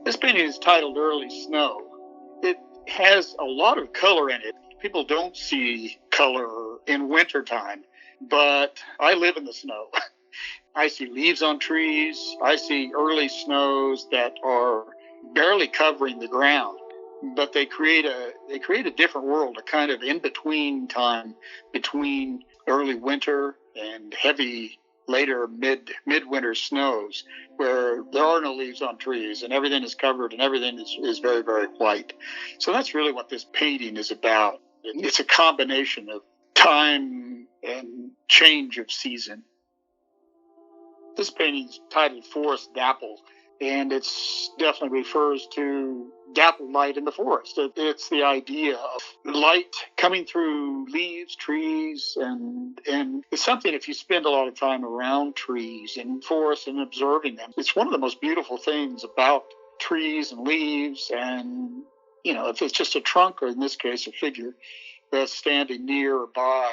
This painting is titled Early Snow. It has a lot of color in it. People don't see color in wintertime, but I live in the snow. I see leaves on trees. I see early snows that are barely covering the ground, but they create a different world, a kind of in-between time between early winter and heavy later midwinter snows, where there are no leaves on trees and everything is covered and everything is very, very white. So that's really what this painting is about. It's a combination of time and change of season. This painting is titled Forest Dapple, and it definitely refers to dapple light in the forest. It's the idea of light coming through leaves, trees, and it's something, if you spend a lot of time around trees and forests and observing them, it's one of the most beautiful things about trees and leaves. And, if it's just a trunk, or in this case, a figure that's standing near or by,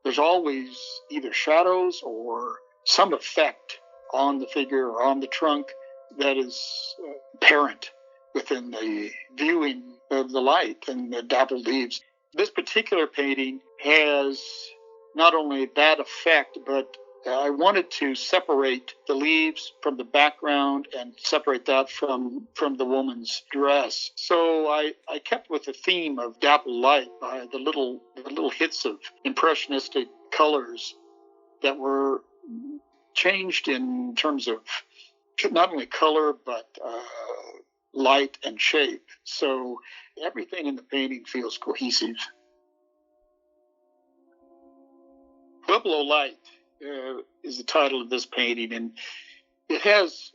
there's always either shadows or some effect on the figure or on the trunk that is apparent within the viewing of the light and the dappled leaves. This particular painting has not only that effect, but I wanted to separate the leaves from the background and separate that from the woman's dress. So I kept with the theme of dappled light by the little hits of impressionistic colors that were changed in terms of not only color, but light and shape. So everything in the painting feels cohesive. Pueblo Light is the title of this painting, and it has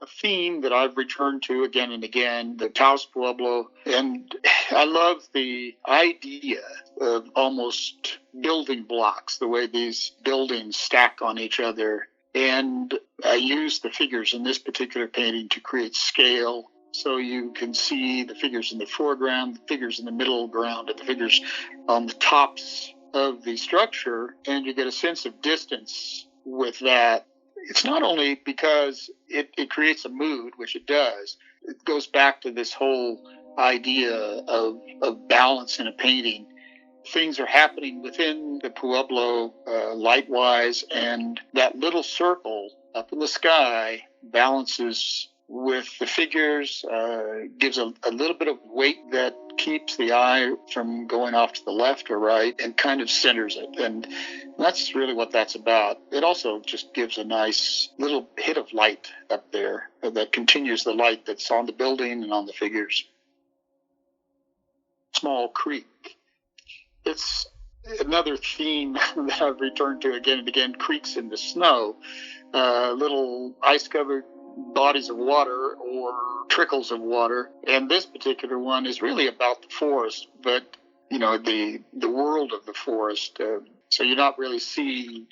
a theme that I've returned to again and again, the Taos Pueblo. And I love the idea of almost building blocks, the way these buildings stack on each other. And I use the figures in this particular painting to create scale. So you can see the figures in the foreground, the figures in the middle ground, and the figures on the tops of the structure. And you get a sense of distance with that. It's not only because it creates a mood, which it does. It goes back to this whole idea of balance in a painting. Things are happening within the Pueblo light-wise, and that little circle up in the sky balances with the figures, gives a little bit of weight that keeps the eye from going off to the left or right, and kind of centers it. And that's really what that's about. It also just gives a nice little hit of light up there that continues the light that's on the building and on the figures. Small creek. It's another theme that I've returned to again and again, creeks in the snow, little ice-covered bodies of water or trickles of water. And this particular one is really about the forest, but, the world of the forest. So you're not really seeing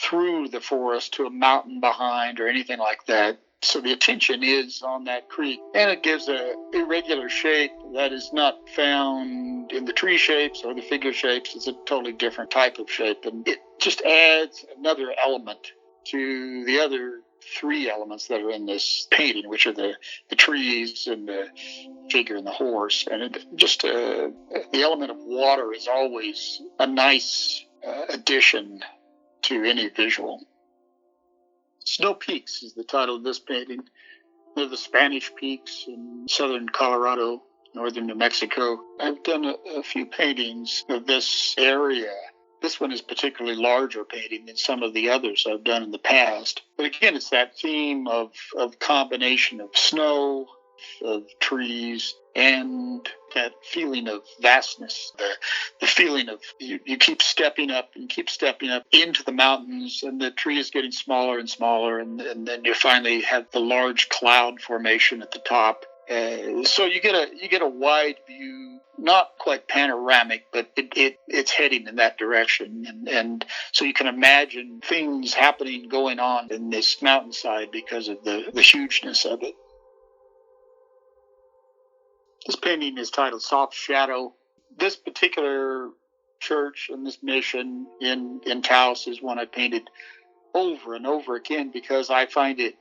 through the forest to a mountain behind or anything like that. So the attention is on that creek, and it gives a irregular shape that is not found in the tree shapes or the figure shapes. It's a totally different type of shape, and it just adds another element to the other three elements that are in this painting, which are the trees and the figure and the horse. And the element of water is always a nice addition to any visual. Snow Peaks is the title of this painting. They're the Spanish Peaks in southern Colorado, northern New Mexico. I've done a few paintings of this area. This one is particularly larger painting than some of the others I've done in the past. But again, it's that theme of combination of snow, of trees, and that feeling of vastness, the feeling of you keep stepping up and keep stepping up into the mountains, and the tree is getting smaller and smaller, and then you finally have the large cloud formation at the top. So you get a wide view, not quite panoramic, but it's heading in that direction, and so you can imagine things happening, going on in this mountainside because of the hugeness of it. This painting is titled Soft Shadow. This particular church and this mission in Taos is one I painted over and over again because I find it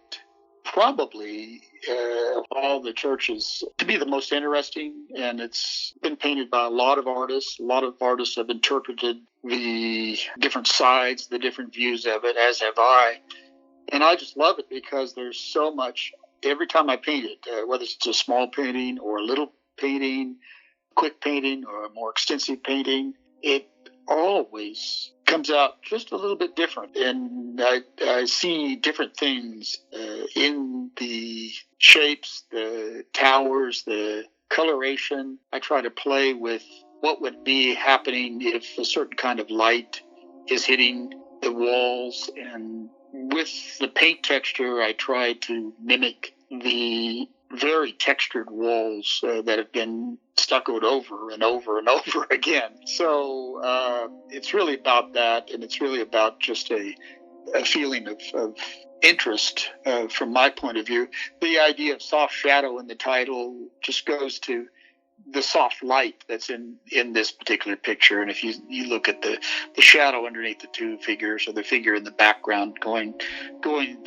probably of all the churches to be the most interesting, and it's been painted by a lot of artists. A lot of artists have interpreted the different sides, the different views of it, as have I. And I just love it because there's so much. Every time I paint it, whether it's a small painting or a little painting, quick painting or a more extensive painting, it always comes out just a little bit different. And I see different things in the shapes, the towers, the coloration. I try to play with what would be happening if a certain kind of light is hitting the walls. And with the paint texture, I try to mimic the very textured walls that have been stuccoed over and over and over again. So it's really about that, and it's really about just a feeling of interest from my point of view. The idea of soft shadow in the title just goes to the soft light that's in this particular picture. And if you look at the shadow underneath the two figures, or the figure in the background going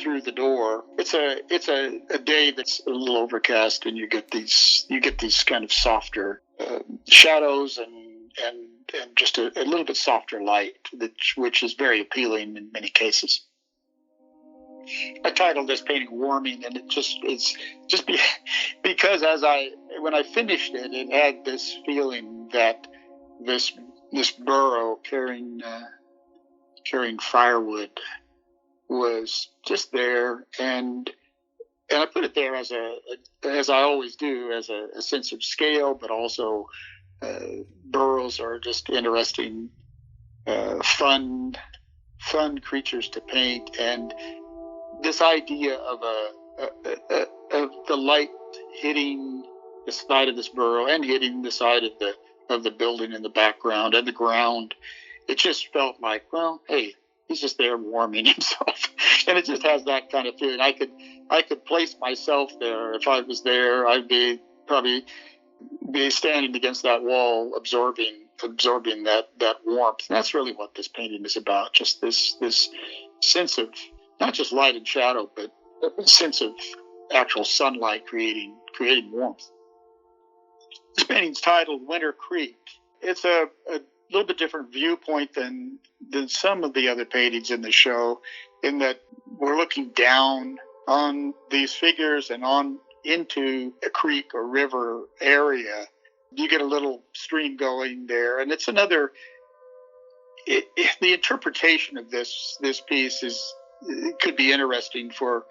through the door, it's a day that's a little overcast, and you get these kind of softer shadows and just a little bit softer light, which is very appealing in many cases. I titled this painting "Warming," and it's just because when I finished it, it had this feeling that this burro carrying firewood was just there, and I put it there as I always do, as a sense of scale, but also burros are just interesting, fun creatures to paint. And this idea of the light hitting the side of this burrow and hitting the side of the building in the background and the ground, it just felt like, well, hey, he's just there warming himself, and it just has that kind of feeling. I could place myself there. If I was there, I'd probably be standing against that wall, absorbing that warmth. And that's really what this painting is about. Just this sense of not just light and shadow, but a sense of actual sunlight creating warmth. This painting's titled "Winter Creek." It's a little bit different viewpoint than some of the other paintings in the show, in that we're looking down on these figures and on into a creek or river area. You get a little stream going there, and it's another. The interpretation of this piece it could be interesting for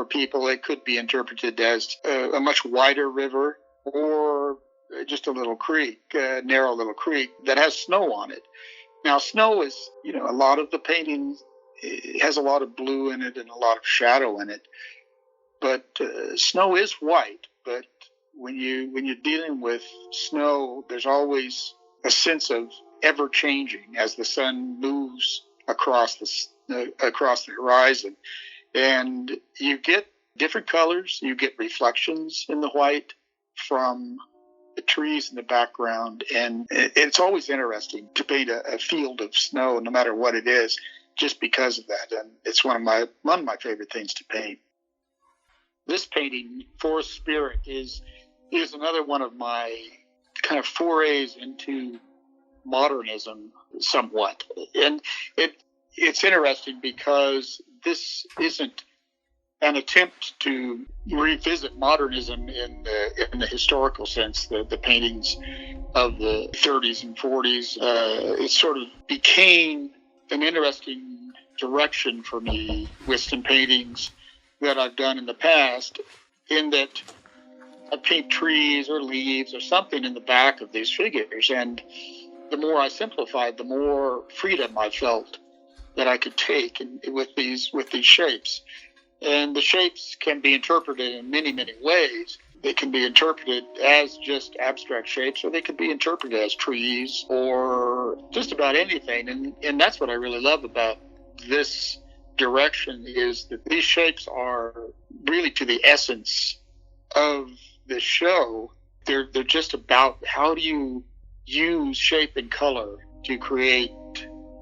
people. It could be interpreted as a much wider river, or just a little creek, a narrow little creek that has snow on it. Now, snow is, a lot of the painting has a lot of blue in it and a lot of shadow in it. But snow is white. But when you're dealing with snow, there's always a sense of ever changing as the sun moves across the horizon, and you get different colors. You get reflections in the white from the trees in the background, and it's always interesting to paint a field of snow, no matter what it is, just because of that. And it's one of my favorite things to paint. This painting, Forest Spirit, is another one of my kind of forays into modernism, somewhat, and it's interesting because this isn't an attempt to revisit modernism in the historical sense, the paintings of the 30s and 40s. It sort of became an interesting direction for me with some paintings that I've done in the past, in that I paint trees or leaves or something in the back of these figures, and the more I simplified, the more freedom I felt that I could take with these shapes. And the shapes can be interpreted in many, many ways. They can be interpreted as just abstract shapes, or they can be interpreted as trees, or just about anything. And that's what I really love about this direction, is that these shapes are really to the essence of the show. They're just about how do you use shape and color to create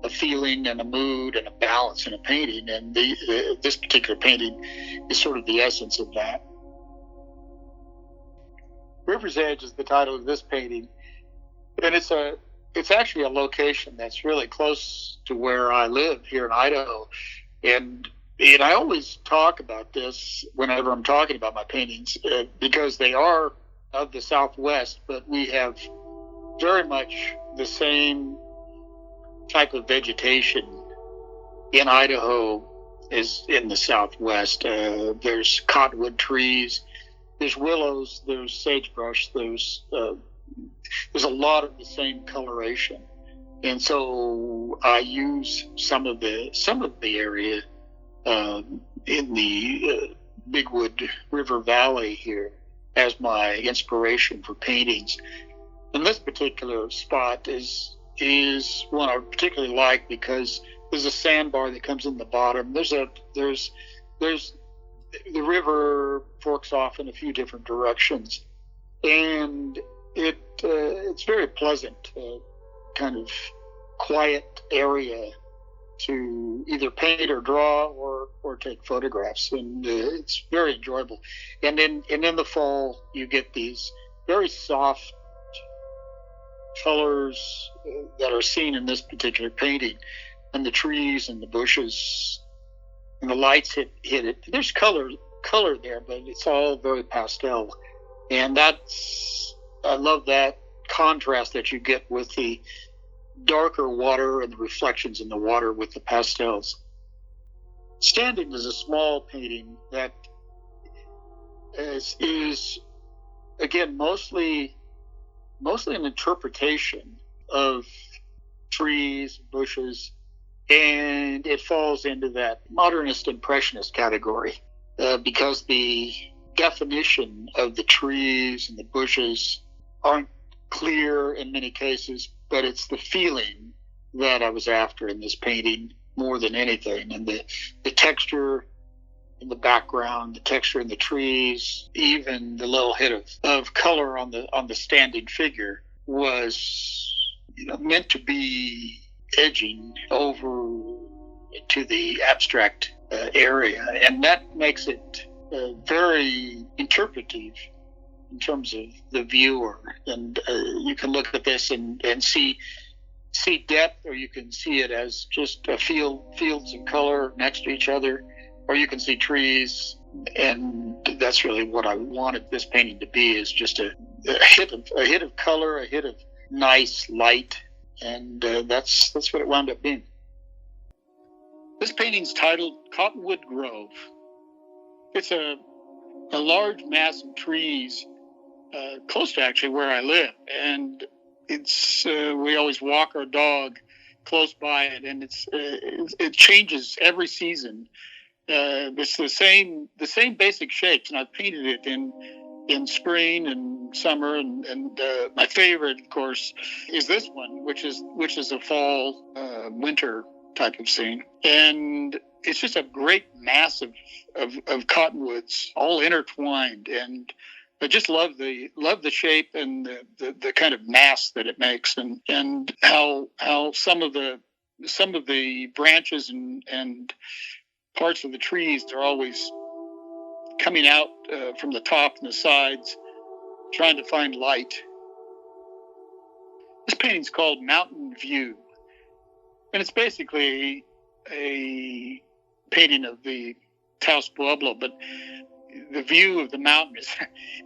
a feeling and a mood and a balance in a painting. And this particular painting is sort of the essence of that. River's Edge is the title of this painting, and it's actually a location that's really close to where I live here in Idaho. And I always talk about this whenever I'm talking about my paintings, because they are of the Southwest, but we have very much the same type of vegetation in Idaho as in the Southwest. There's cottonwood trees, there's willows, there's sagebrush, there's a lot of the same coloration, and so I use some of the area in the Bigwood River Valley here as my inspiration for paintings. And this particular spot is one I particularly like because there's a sandbar that comes in the bottom. There's the river forks off in a few different directions, and it's very pleasant, kind of quiet area to either paint or draw or take photographs, and it's very enjoyable. And in the fall, you get these very soft colors that are seen in this particular painting, and the trees and the bushes and the lights hit it. There's color there, but it's all very pastel, and I love that contrast that you get with the darker water and the reflections in the water with the pastels. Standing is a small painting that is again mostly an interpretation of trees, bushes, and it falls into that modernist impressionist category because the definition of the trees and the bushes aren't clear in many cases, but it's the feeling that I was after in this painting more than anything. And the texture in the background, the texture in the trees, even the little hit of color on the standing figure was meant to be edging over to the abstract area. And that makes it very interpretive in terms of the viewer. And you can look at this and see depth, or you can see it as just fields of color next to each other, or you can see trees. And that's really what I wanted this painting to be, is just a hit of color, a hit of nice light. And that's what it wound up being. This painting's titled Cottonwood Grove. It's a large mass of trees close to actually where I live, and it's we always walk our dog close by it, and it changes every season. It's the same basic shapes, and I've painted it in spring and summer, and my favorite, of course, is this one, which is a fall winter type of scene. And it's just a great mass of cottonwoods all intertwined, and I just love the shape and the kind of mass that it makes, and how some of the branches and parts of the trees, they're always coming out from the top and the sides, trying to find light. This painting's called Mountain View, and it's basically a painting of the Taos Pueblo, but the view of the mountain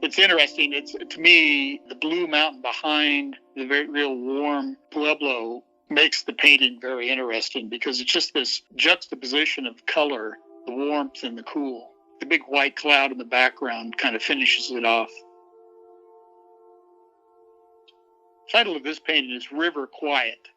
it's interesting. It's, to me, the blue mountain behind the very real warm Pueblo makes the painting very interesting, because it's just this juxtaposition of color, the warmth and the cool. The big white cloud in the background kind of finishes it off. The title of this painting is River Quiet.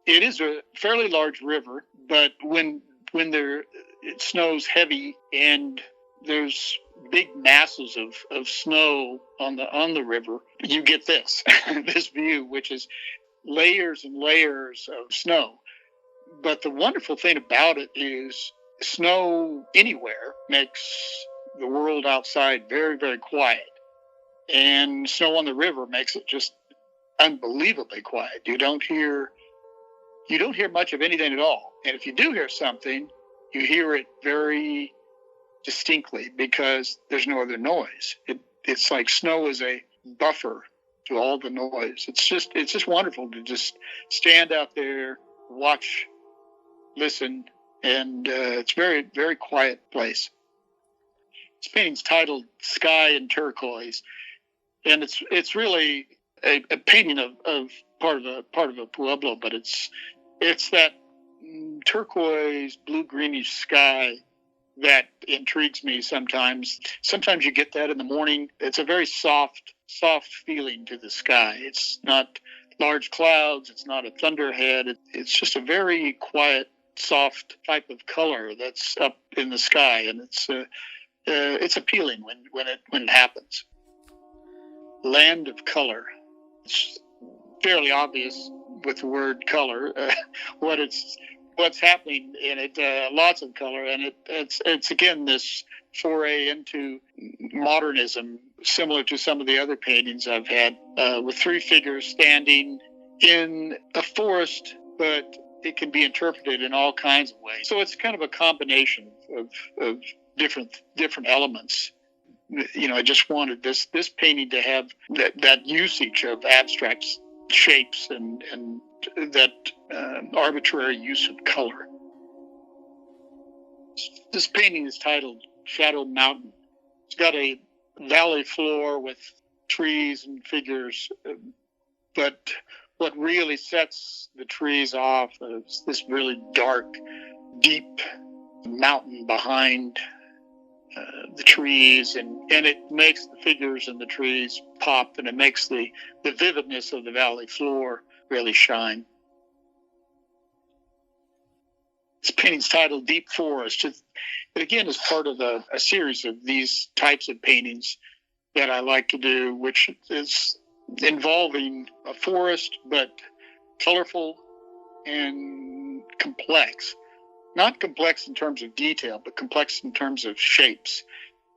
It is a fairly large river, but when it snows heavy and there's big masses of snow on the river, you get this this view, which is layers and layers of snow. But the wonderful thing about it is snow anywhere makes the world outside very, very quiet, and snow on the river makes it just unbelievably quiet. You don't hear you don't hear much of anything at all. And if you do hear something, you hear it very distinctly because there's no other noise. It's like snow is a buffer to all the noise. It's just wonderful to just stand out there, watch, listen, and it's very, very quiet place. This painting's titled "Sky in Turquoise," and it's really a painting of part of a pueblo, but it's that turquoise, blue greenish sky that intrigues me sometimes. Sometimes you get that in the morning. It's a very soft feeling to the sky. It's not large clouds. It's not a thunderhead. It's just a very quiet, soft type of color that's up in the sky, and it's appealing when it happens. Land of color. It's fairly obvious with the word color what's happening in it. Lots of color, and it's again this foray into modernism, similar to some of the other paintings I've had, with three figures standing in a forest, but it can be interpreted in all kinds of ways. So it's kind of a combination of different elements. I just wanted this painting to have that usage of abstract shapes and that arbitrary use of color. This painting is titled Shadow Mountain. It's got a valley floor with trees and figures, but what really sets the trees off is this really dark, deep mountain behind the trees, and it makes the figures in the trees pop, and it makes the vividness of the valley floor really shine. This painting's titled Deep Forest. It again is part of a series of these types of paintings that I like to do, which is involving a forest, but colorful and complex. Not complex in terms of detail, but complex in terms of shapes.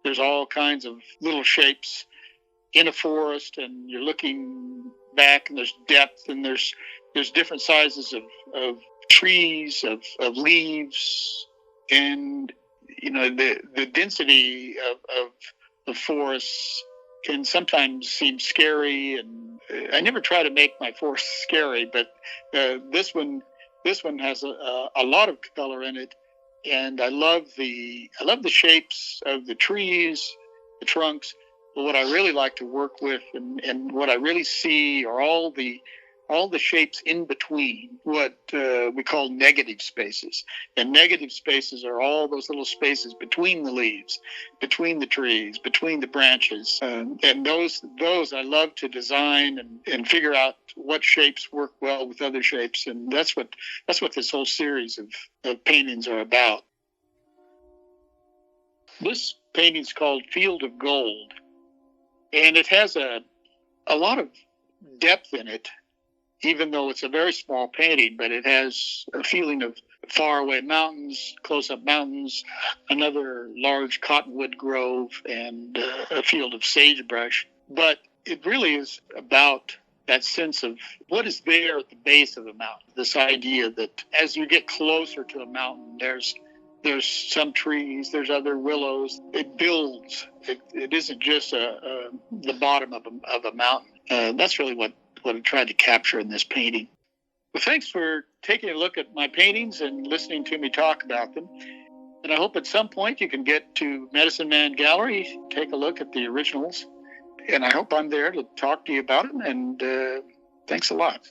There's all kinds of little shapes in a forest, and you're looking back, and there's depth, and there's different sizes of trees, of leaves, and the density of the forests can sometimes seem scary. And I never try to make my forest scary, but this one has a lot of color in it, and I love the shapes of the trees, the trunks. But what I really like to work with, and what I really see, are all the shapes in between, what we call negative spaces. And negative spaces are all those little spaces between the leaves, between the trees, between the branches. And those I love to design and figure out what shapes work well with other shapes. And that's what this whole series of paintings are about. This painting's called Field of Gold, and it has a lot of depth in it, even though it's a very small painting, but it has a feeling of faraway mountains, close-up mountains, another large cottonwood grove, and a field of sagebrush. But it really is about that sense of what is there at the base of a mountain, this idea that as you get closer to a mountain, there's some trees, there's other willows. It builds. It isn't just the bottom of a mountain. That's really what I tried to capture in this painting. Well, thanks for taking a look at my paintings and listening to me talk about them. And I hope at some point you can get to Medicine Man Gallery, take a look at the originals. And I hope I'm there to talk to you about them. And thanks a lot.